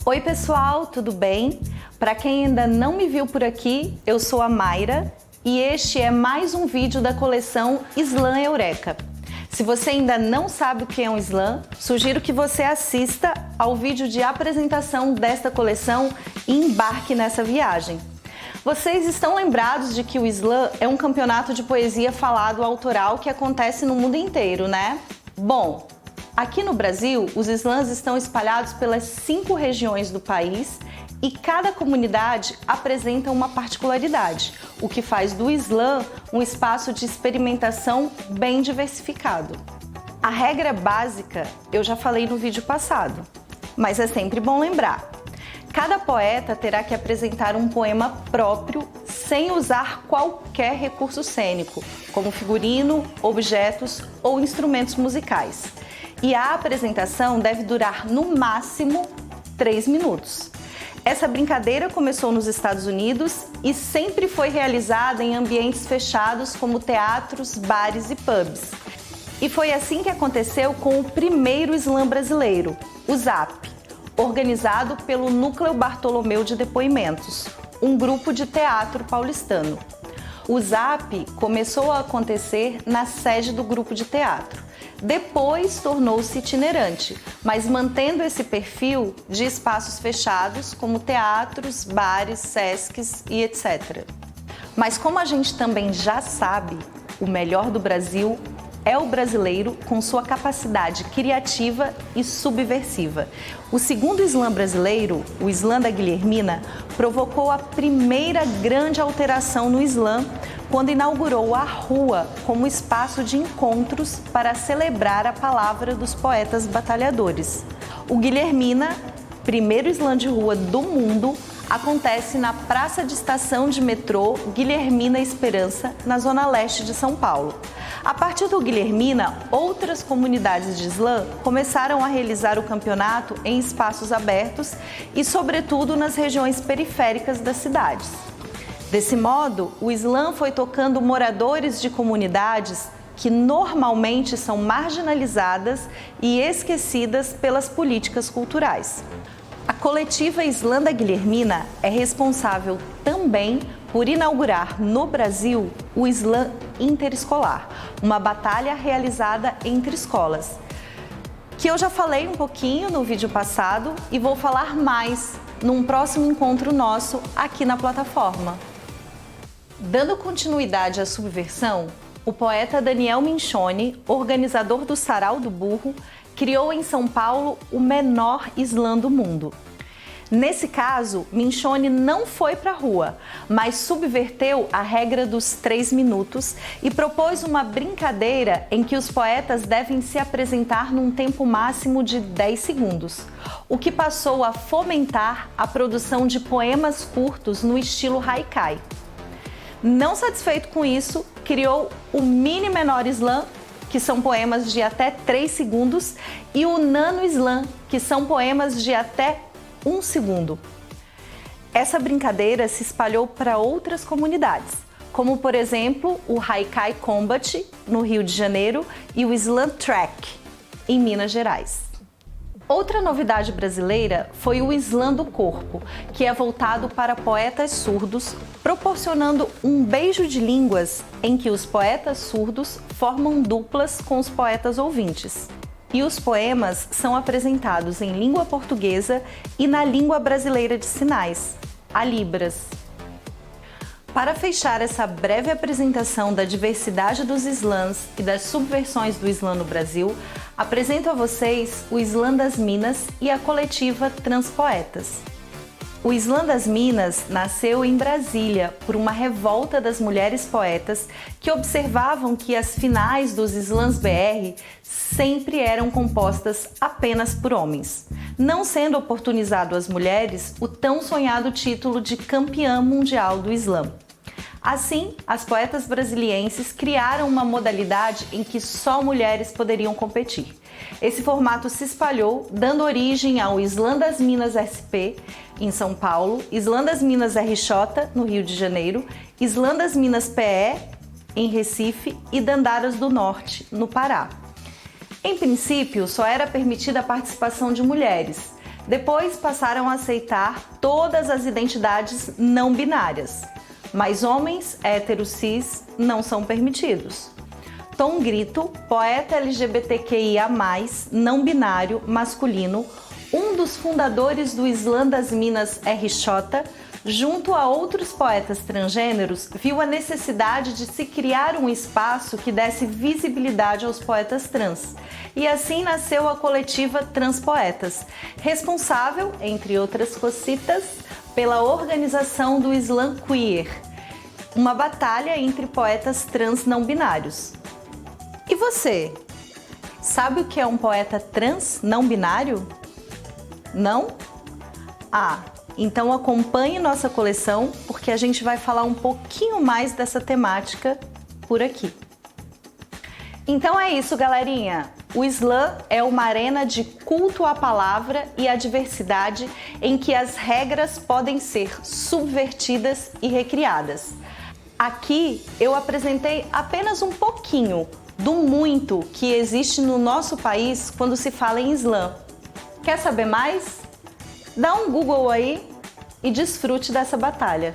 Oi pessoal, tudo bem? Para quem ainda não me viu por aqui, eu sou a Mayra e este é mais um vídeo da coleção Slam Eureka. Se você ainda não sabe o que é um slam, sugiro que você assista ao vídeo de apresentação desta coleção e embarque nessa viagem. Vocês estão lembrados de que o slam é um campeonato de poesia falado autoral que acontece no mundo inteiro, né? Bom, aqui no Brasil, os slams estão espalhados pelas 5 regiões do país e cada comunidade apresenta uma particularidade, o que faz do slam um espaço de experimentação bem diversificado. A regra básica eu já falei no vídeo passado, mas é sempre bom lembrar. Cada poeta terá que apresentar um poema próprio sem usar qualquer recurso cênico, como figurino, objetos ou instrumentos musicais. E a apresentação deve durar no máximo 3 minutos. Essa brincadeira começou nos Estados Unidos e sempre foi realizada em ambientes fechados como teatros, bares e pubs. E foi assim que aconteceu com o primeiro slam brasileiro, o ZAP, organizado pelo Núcleo Bartolomeu de Depoimentos, um grupo de teatro paulistano. O ZAP começou a acontecer na sede do grupo de teatro. Depois tornou-se itinerante, mas mantendo esse perfil de espaços fechados como teatros, bares, sescs e etc. Mas como a gente também já sabe, o melhor do Brasil é o brasileiro com sua capacidade criativa e subversiva. O segundo slam brasileiro, o Slam da Guilhermina, provocou a primeira grande alteração no slam quando inaugurou a rua como espaço de encontros para celebrar a palavra dos poetas batalhadores. O Guilhermina, primeiro slam de rua do mundo, acontece na Praça de Estação de Metrô Guilhermina Esperança, na zona leste de São Paulo. A partir do Guilhermina, outras comunidades de slam começaram a realizar o campeonato em espaços abertos e, sobretudo, nas regiões periféricas das cidades. Desse modo, o slam foi tocando moradores de comunidades que normalmente são marginalizadas e esquecidas pelas políticas culturais. A coletiva Slam da Guilhermina é responsável também por inaugurar no Brasil o Slam Interescolar, uma batalha realizada entre escolas, que eu já falei um pouquinho no vídeo passado e vou falar mais num próximo encontro nosso aqui na plataforma. Dando continuidade à subversão, o poeta Daniel Minchoni, organizador do Sarau do Burro, criou em São Paulo o menor slam do mundo. Nesse caso, Minchoni não foi para a rua, mas subverteu a regra dos 3 minutos e propôs uma brincadeira em que os poetas devem se apresentar num tempo máximo de 10 segundos, o que passou a fomentar a produção de poemas curtos no estilo haikai. Não satisfeito com isso, criou o mini menor slam, que são poemas de até 3 segundos, e o nano slam, que são poemas de até 1 segundo. Essa brincadeira se espalhou para outras comunidades, como por exemplo o Haikai Combat, no Rio de Janeiro, e o Slam Track, em Minas Gerais. Outra novidade brasileira foi o Slam do Corpo, que é voltado para poetas surdos, proporcionando um beijo de línguas em que os poetas surdos formam duplas com os poetas ouvintes. E os poemas são apresentados em língua portuguesa e na língua brasileira de sinais, a Libras. Para fechar essa breve apresentação da diversidade dos slams e das subversões do slam no Brasil, apresento a vocês o Slam das Minas e a coletiva Transpoetas. O Slam das Minas nasceu em Brasília por uma revolta das mulheres poetas que observavam que as finais dos slams BR sempre eram compostas apenas por homens, não sendo oportunizado às mulheres o tão sonhado título de campeã mundial do slam. Assim, as poetas brasilienses criaram uma modalidade em que só mulheres poderiam competir. Esse formato se espalhou, dando origem ao Slam das Minas SP, em São Paulo, Slam das Minas RJ, no Rio de Janeiro, Slam das Minas PE, em Recife, e Dandaras do Norte, no Pará. Em princípio, só era permitida a participação de mulheres, Depois passaram a aceitar todas as identidades não binárias, mas homens héteros cis não são permitidos. Tom Grito, poeta LGBTQIA+, não binário, masculino, um dos fundadores do Islã das Minas RJ, junto a outros poetas transgêneros, viu a necessidade de se criar um espaço que desse visibilidade aos poetas trans. E assim nasceu a coletiva Transpoetas, responsável, entre outras cositas, pela organização do Islã Queer, uma batalha entre poetas trans não binários. E você, sabe o que é um poeta trans não binário? Não? Ah, então acompanhe nossa coleção, porque a gente vai falar um pouquinho mais dessa temática por aqui. Então é isso, galerinha! O Islã é uma arena de culto à palavra e à diversidade em que as regras podem ser subvertidas e recriadas. Aqui eu apresentei apenas um pouquinho do muito que existe no nosso país quando se fala em Islã. Quer saber mais? Dá um Google aí e desfrute dessa batalha.